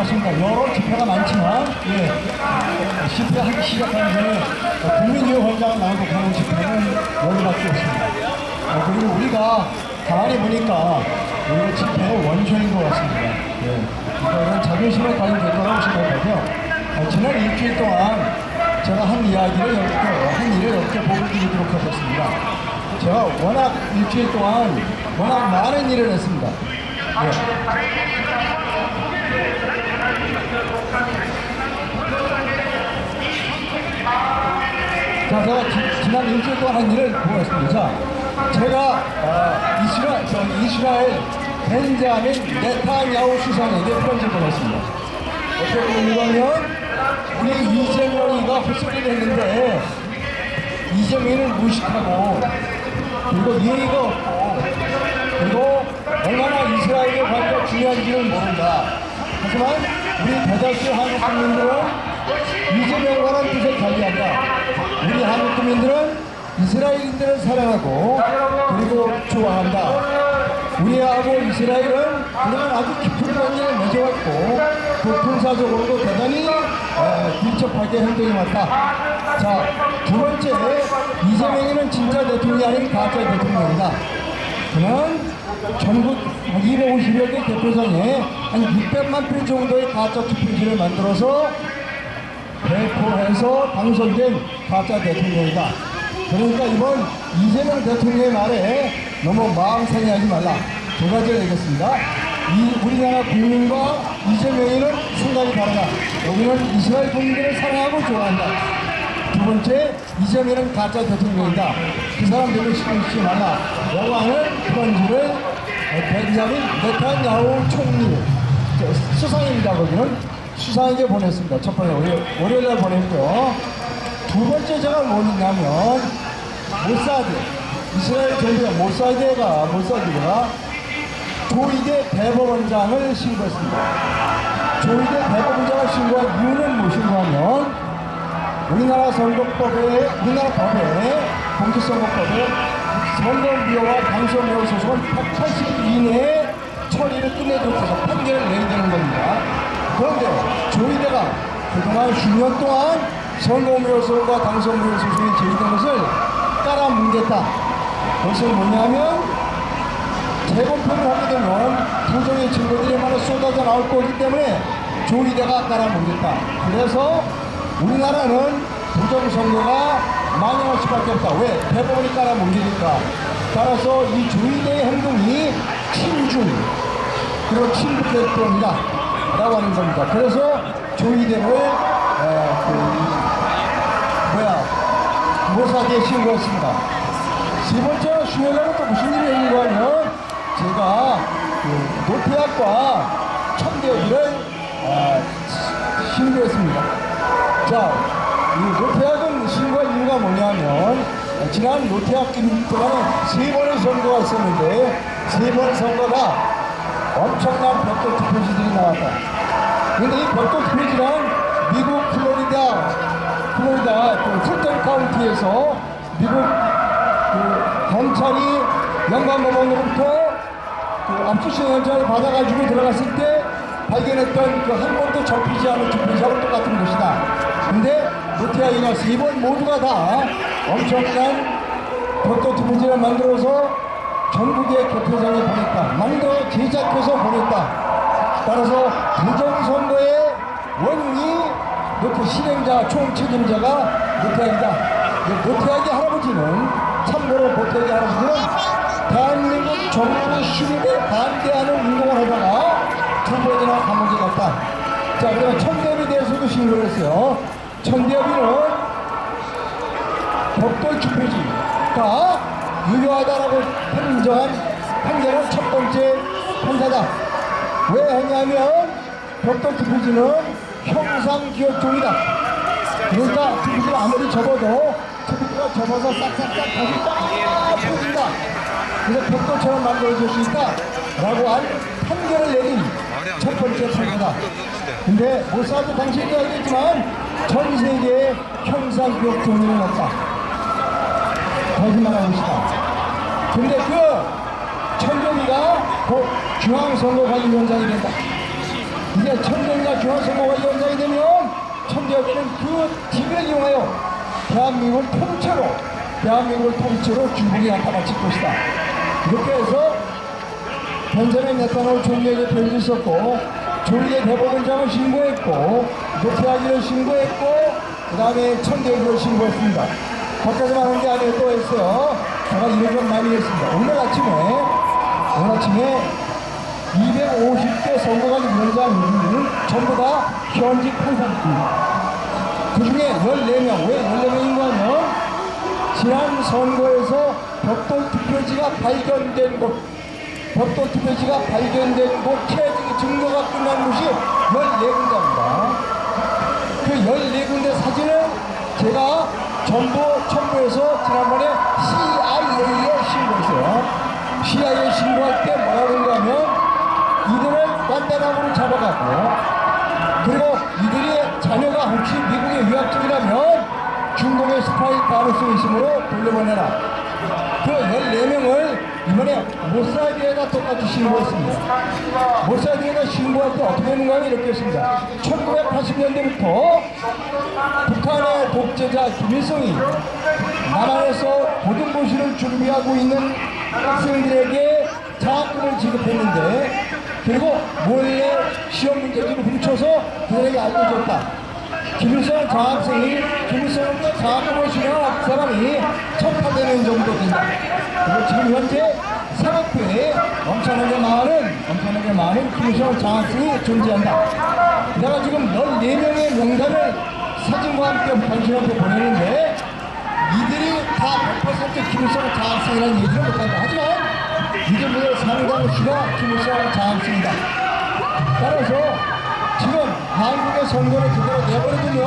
그렇습니다. 여러 집회가 많지만, 집회하기 시작하기 전에 국민유원장을 낭독하는 집회는 여기밖에 없습니다. 그리고 우리가 가만히 보니까 우리 집회의 원조인 것 같습니다. 이거는 자존심에 관련된 거라고 생각하고요. 지난 일주일 동안 제가 한 이야기를 한 일을 이렇게 보고 드리도록 하겠습니다. 제가 워낙 일주일 동안 워낙 많은 일을 했습니다. 자, 제가 지난 일주일 동안 한 일을 보고 있습니다. 자, 제가 이스라엘 벤자민 네타냐후 수상에게 편지를 보냈습니다. 어떻게 보면 우리 이재명이가 헛소리를 했는데 이재명을 무식하고 그리고 예의가 없고 그리고 얼마나 이스라엘의 관계가 중요한지는 모른다. 하지만 우리 대다수 한국 국민들은 이재명과는 뜻을 달리한다. 우리 한국 국민들은 이스라엘인들을 사랑하고 그리고 좋아한다. 우리하고 이스라엘은 그동안 아주 깊은 관계를 맺어왔고 그 군사적으로도 대단히 밀접하게 행동해왔다. 자, 두 번째, 이재명이는 진짜 대통령이 아닌 가짜 대통령이다. 그는 전국 250여 개 대표장에 한 600만 표 정도의 가짜 투표지를 만들어서 배포해서 당선된 가짜 대통령이다. 그러니까 이번 이재명 대통령의 말에 너무 마음 상해하지 말라. 두 가지를 얘기했습니다. 우리나라 국민과 이재명이는 생각이 다르다. 여기는 이스라엘 국민들을 사랑하고 좋아한다. 두 번째, 이재명은 가짜 대통령이다. 그 사람들을 신경 쓰지 말라. 라고 하는 편지를 벤자민 네타냐후 총리, 수상입니다. 거기는 수상에게 보냈습니다. 첫 번째, 월요일날 보냈고요. 두 번째 제가 뭐냐면, 모사드, 이스라엘 정부가 모사드가 조이데 대법원장을 신고했습니다. 조이데 대법원장을 신고한 이유는 무엇인가 하면 우리나라 법에 공직선거법에 선거무효와 당선무효 소송은 180일 이내에 처리를 끝내도록 해서 판결을 내야 되는 겁니다. 그런데 조이데가 그동안 10년 동안 선거무효 소송과 당선무효 소송이 제기된 것을 깔아뭉갰다. 그것은 뭐냐면 재검표를 하게 되면 부정의 증거들이 많이 쏟아져 나올 거기 때문에 조이데가 깔아뭉갰다. 그래서 우리나라는 부정선거가 만연할 수밖에 없다. 왜? 대법원이 깔아뭉개니까. 따라서 이 조이데의 행동이 친중 그리고 친북했습니다 라고 하는 겁니다. 그래서 조이데를 모사드에 신고했습니다. 세 번째 수요일날은 또 무슨 일이 있는 거냐면 제가 노태학과 천대기를 신고했습니다. 자, 이 노태학은 신고한 이유가 뭐냐면 지난 노태학 김 동안에 3번의 선거가 있었는데 3번의 선거가 엄청난 벽돌 투표지들이 나왔다. 그런데 이 벽돌 투표지는 미국 플로리다 풀턴 카운티에서 미국 경찰이 연관법원으로부터 압수수색 영장을 받아가지고 들어갔을 때 발견했던 한 번도 접히지 않은 투표지하고 똑같은 것이다. 근데 노태학이나 3번 모두가 다 엄청난 벽돌 투표지를 만들어서 전국의 개표장에 보냈다. 만들어 제작해서 보냈다. 따라서 부정선거의 원인이 실행자, 총책임자가 노태학이다. 노태학의 할아버지는, 참고로 노태학의 할아버지는 대한민국 정부 수립에 반대하는 운동을 하다가 2번이나 감옥에 갔다. 자, 그러면 천대엽에 대해서도 신고를 했어요. 천대엽이는 벽돌 투표지가 유효하다라고 인정한 판결은 첫 번째 판사다. 왜 했냐면 벽돌 투표지는 형상기억종이다. 그러니까 투표지를 아무리 접어도 투표지가 접어서 싹싹싹 다시 딱 펴진다. 그래서 벽돌처럼 만들어질 수 있다 라고 한 판결을 내린 첫 번째 판사다. 근데 모사드 당시에도 알겠지만 전 세계에 형상기억종이는 없다. 거짓말하는 것이다. 근데 그 천정이가 곧 중앙선거관리위원장이 된다. 이제 천대가 중앙선거가 연장이 되면 천대혁은 그 기회를 이용하여 대한민국을 통째로 중국이 나타나칠 것이다. 이렇게 해서 벤자민 네타냐후 총리에게 표현이 있었고, 조리의 대법원장을 신고했고, 노태하기를 신고했고, 그 다음에 천대혁을 신고했습니다. 거기까지 하는 게 아니고 또 했어요. 제가 일을 좀 많이 했습니다. 오늘 아침에 250개 선거관위원장이 전부 다 현직 판사입니다. 그 중에 14명, 왜 14명인가 하면 지난 선거에서 벽돌 투표지가 발견된 곳, 체증 증거가 끝난 곳이 14군데입니다. 그 14군데 사진을 제가 전부 첨부해서 지난번에 CIA에 신고했어요. CIA에 신고할 때 뭐라고 그런가 하면 이들을 간단함으로 잡아가고, 그리고 이들의 자녀가 혹시 미국에 유학 중이라면 중국의 스파이 가능성이 있으므로 돌려보내라. 그 14명을 이번에 모사드에다 똑같이 신고했습니다. 모사드에다 신고할 때 어떻게 했는가 하면 이렇게 했습니다. 1980년대부터 북한의 독재자 김일성이 남한에서 고등고시를 준비하고 있는 학생들에게 장학금을 지급했는데, 그리고 몰래 시험 문제지를 훔쳐서 그들에게 알려줬다. 김일성 장학생이 김일성으로부터 장학금을 수령한 사람이 척파되는 정도 된다. 그리고 지금 현재 사법부에 엄청나게 많은 김일성 장학생이 존재한다. 내가 지금 14명의 명단을 사진과 함께 당신한테 보내는데 이들이 다 100% 김일성 장학생이라는 얘기를 못한다. 하지만 이들의 상당수가 김일성 장학생이다. 따라서 지금 한국의 선거를 그대로 내버려두면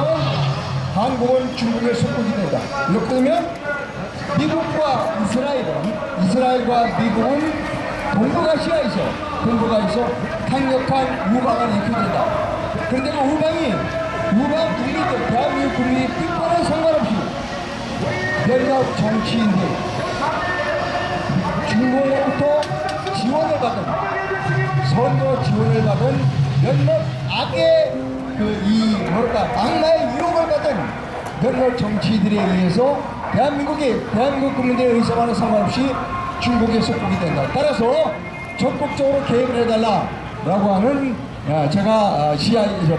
한국은 중국의 속국이 된다. 이렇게 되면 미국과 이스라엘과 미국은 동북아시아에서 강력한 우방을 일으키게 된다. 그런데 그 우방 국민들, 대한민국 국민이 뜻과는 상관없이 몇몇 정치인들, 중국으로부터 선거 지원을 받은 몇몇 악의 악마의 유혹을 받은 몇몇 정치인들에 의해서 대한민국 국민들의 의사와는 상관없이 중국의 속국이 된다. 따라서 적극적으로 개입을 해달라라고 하는 제가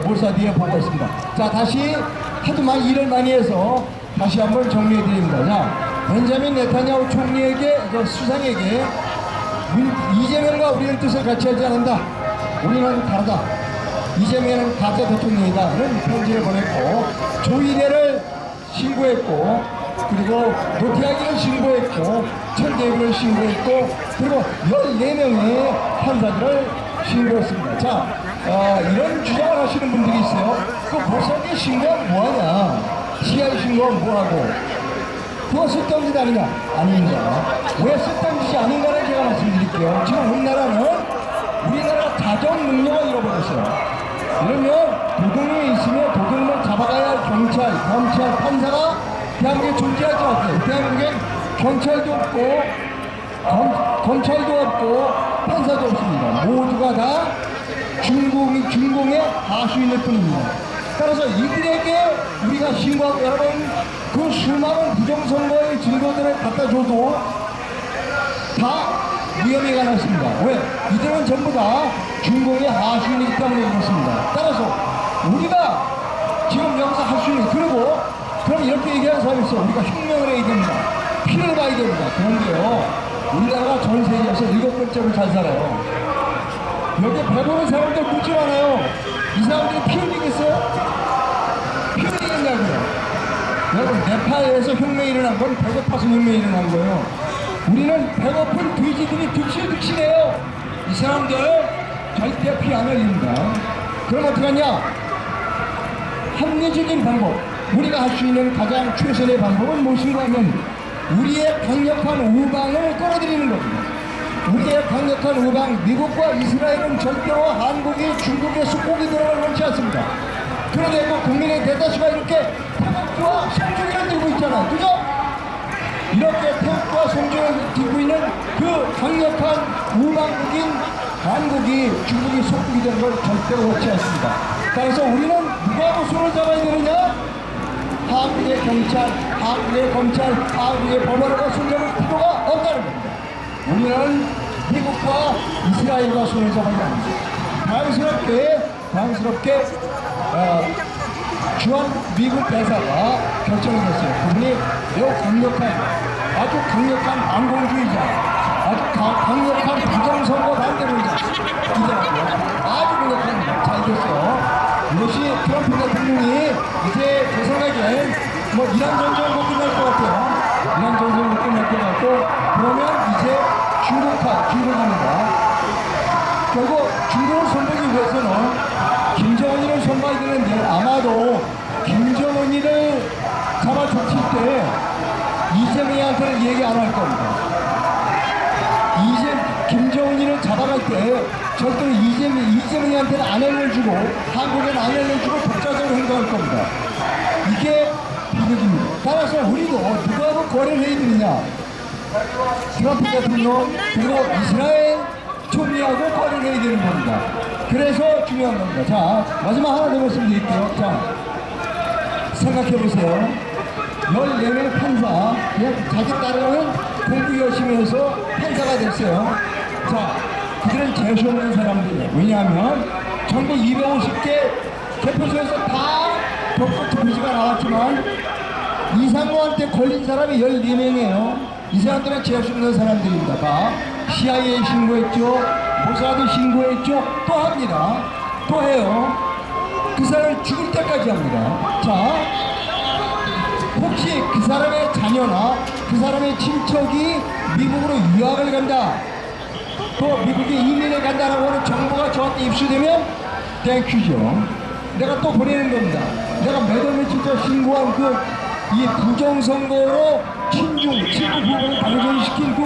모사드에 보고했습니다. 자, 다시 하도 일을 많이 해서 다시 한번 정리해드립니다. 자, 벤자민 네타냐후 총리에게, 수상에게 이재명과 우리는 뜻을 같이 하지 않는다. 우리는 다르다. 이재명은 가짜 대통령이다는 편지를 보냈고, 조이대를 신고했고, 그리고 노태하기를 신고했고, 천대혁을 신고했고, 그리고 14명의 판사들을 신고했습니다. 자, 이런 주장을 하시는 분들이 있어요. 그 모사드에 신고하면 뭐하냐? CIA 신고하면 뭐하고? 그거 쓸데없는 짓 아니냐? 아닙니다. 왜 쓸데없는 짓이 아닌가를 제가 말씀드릴게요. 지금 우리나라가 자정 능력을 잃어버렸어요. 이러면 도둑이 있으면 도둑을 잡아가야 할 경찰, 검찰, 판사가 대한민국에 존재하지 않아요. 대한민국엔 경찰도 없고 검찰도 없고 판사도 없습니다. 모두가 다 중공의 하수인일 뿐입니다. 따라서 이들에게 우리가 신고하고, 여러분, 그 수많은 부정선거의 증거들을 갖다 줘도 다 위험이 가능했습니다. 왜? 이들은 전부 다 중공의 하수인이기 때문에 그렇습니다. 따라서 우리가 지금 여기서 할 수 있는, 그럼 이렇게 얘기하는 사람이 있어. 우리가 혁명을 해야 됩니다. 피를 봐야 됩니다. 그런데요, 우리나라가 전 세계에서 7번째로 잘 살아요. 여기 배보는 사람들 묻지 않아요. 이 사람들이 피 흘리겠어요? 피 흘리겠냐고요. 여러분, 네팔에서 혁명이 일어난 건 배고파서 혁명이 일어난 거예요. 우리는 배고픈 돼지들이 득실해요. 이 사람들 절대 피 안 흘립니다. 그럼 어떡하냐? 합리적인 방법, 우리가 할 수 있는 가장 최선의 방법은 무엇인가 하면 우리의 강력한 우방을 끌어들이는 겁니다. 우리의 강력한 우방, 미국과 이스라엘은 절대로 한국이 중국의 속국이 되는 걸 원치 않습니다. 그런데 그 국민의 대다수가 이렇게 태극기와 성조기를 들고 있잖아요. 그죠? 이렇게 태극기와 성조기를 들고 있는 그 강력한 우방국인 한국이 중국이 속국이 되는 걸 절대로 원치 않습니다. 따라서 우리는 누구하고 손을 잡아야 되느냐? 한국의 경찰, 한국의 검찰, 한국의 법원과 손잡을 필요가 없다는 겁니다. 우리는 미국과 이스라엘과 손을 잡아야 합니다. 다행스럽게 주한 미국 대사가 결정을 했어요. 그분이 매우 아주 강력한 반공주의자, 아주 강력한 부정선거 반대론자이더라고요. 아주 강력합니다. 잘 됐어요. 이것이 트럼프 대통령이 이제 제 생각엔 뭐 이란 전쟁으로 끝날 것 같아요. 이란 전쟁으로 끝날 것 같고, 그러면 이제 중국합니다. 결국 중국을 손보기 위해서는 김정은이를 손봐야 되는데, 아마도 김정은이를 잡아줬을 때 이재명한테는 얘기 안 할 겁니다. 김정은이를 잡아갈 때 절대로 이재명한테는 안 알려주고, 한국에는 안 알려주고 독자적으로 행동할 겁니다. 이게 비극입니다. 따라서 우리도 누구하고 거래를 해야 되느냐? 트럼프 대통령 그리고 이스라엘 총리하고 거래를 해야 되는 겁니다. 그래서 중요한 겁니다. 자, 마지막 하나 더 말씀드릴게요. 자, 생각해보세요. 14명 판사, 그냥 자기 딸은 공부 열심히 해서 판사가 됐어요. 자, 그들은 재수 없는 사람들이에요. 왜냐하면 전국 250개 개표소에서 다 벽도 투표지가 나왔지만 이상호한테 걸린 사람이 14명이에요. 이 사람들은 재수 없는 사람들입니다. 다 CIA 신고했죠, 모사드 신고했죠, 또 합니다. 또 해요. 그 사람을 죽을 때까지 합니다. 자, 혹시 그 사람의 자녀나 그 사람의 친척이 미국으로 유학을 간다, 또 미국에 이민을 간다라고 하는 정보가 저한테 입수되면 땡큐죠. 내가 또 보내는 겁니다. 내가 몇 월 며칠 전 신고한 이 부정선거로 친중, 친구 부분을 당선시킨 그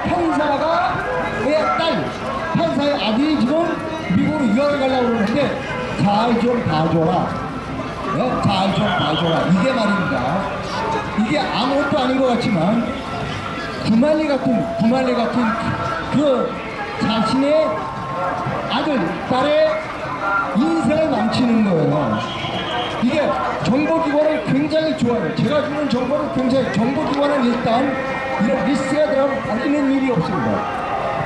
판사의 딸, 판사의 아들이 지금 미국으로 유학을 가려고 그러는데 잘 좀 봐줘라. 네? 잘 좀 봐줘라. 이게 말입니다. 이게 아무것도 아닌 것 같지만 구말리 같은 그 자신의 아들, 딸의 인생을 망치는 거예요. 이게 정보기관은 굉장히 좋아요. 제가 주는 정보는 굉장히, 정보기관은 일단 이런 리스트가 들어가면 버리는 일이 없습니다.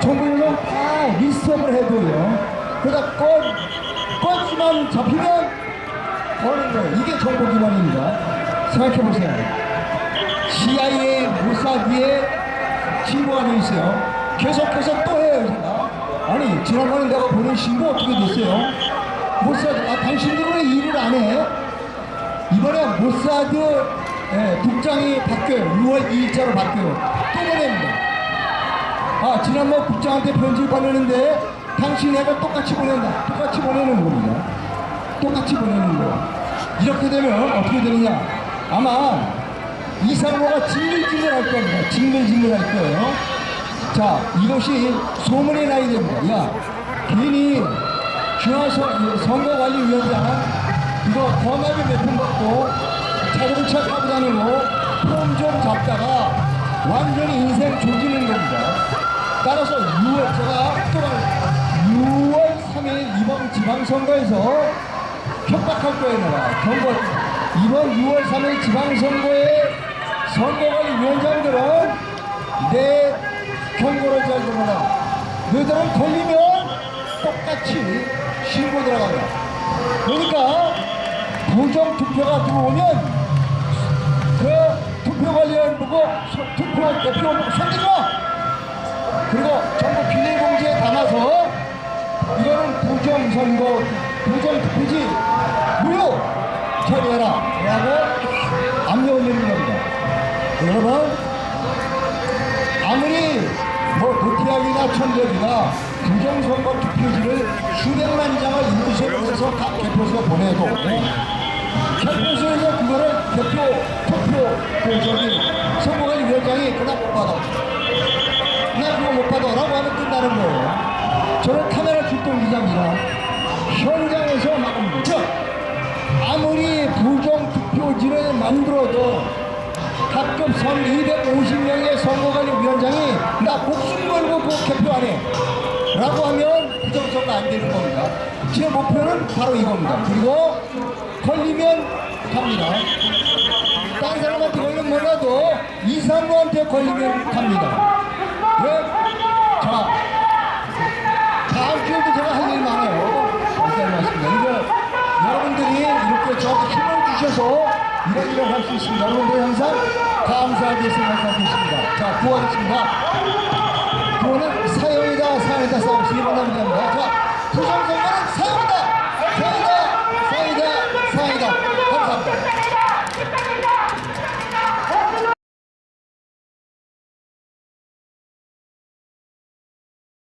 정보기관은 다 리스트업을 해둬요. 그러다 건수만 잡히면 버리는 거예요. 이게 정보기관입니다. 생각해보세요. CIA, 모사드에 신고가 돼 있어요. 계속해서 또 해요, 제가. 아니, 지난번에 내가 보낸 신고 어떻게 됐어요? 모사드, 당신들은 왜 일을 안 해? 이번에 모사드 국장이 바뀌어요. 6월 2일자로 바뀌어요. 또 보냅니다. 지난번 국장한테 편지를 보내는데 당신 애가 똑같이 보낸다. 똑같이 보내는 겁니다. 똑같이 보내는 거예요. 이렇게 되면 어떻게 되느냐? 아마 이상호가 징글징글 할 겁니다. 징글징글 할 거예요. 자, 이것이 소문이 나야 됩니다. 야, 괜히 선거관리위원장 이거 거마비 몇 푼 받고 자동차 타고 다니고 폼 좀 잡다가 완전히 인생 조지는 겁니다. 따라서 6월 3일 이번 지방선거에서 협박할 거예요. 내가 이번 6월 3일 지방선거에 선거관리위원장들은 내 경고를 잘 들어라. 너희들은 걸리면 똑같이 신고 들어간다. 그러니까 부정투표가 들어오면 그 투표관리원 보고 투표 대표 보고 손들어. 그리고 전부 비닐봉지에 담아서 이거는 부정선거, 부정투표지 무효 처리해라 라고 압력 올리는 겁니다. 여러분, 아무리 도티학이나 천적이나 부정선거 투표지를 수백만 장을 인쇄해서 각 개표소에 보내도 개표소에서 그거를 선거관리위원장이 그냥 못 받아. 그냥 그거 못 받아라고 하면 끝나는 거예요. 저는 카메라 출동기자입니다. 현장에서 막은 거죠. 아무리 부정투표지를 만들어도 각급 250명의 선거관리위원장이 나 목숨 걸고 그 개표 안 해. 라고 하면 부정선거 안 되는 겁니다. 제 목표는 바로 이겁니다. 그리고 걸리면 갑니다. 딴 사람한테 걸리면 몰라도 이상로한테 걸리면 갑니다. 네? 자, 다음 주에도 제가 할 일 많아요. 감사합니다. 이거 여러분들이 이렇게 저한테 힘을 주셔서 이런 할 수 있습니다. 여러분들 항상 감사하게 생각하고 있습니다. 자, 구하겠습니다. 구호는 사형이다, 사형이다, 싸움. 3번 남겨합니다. 자, 부정선거는 사형이다!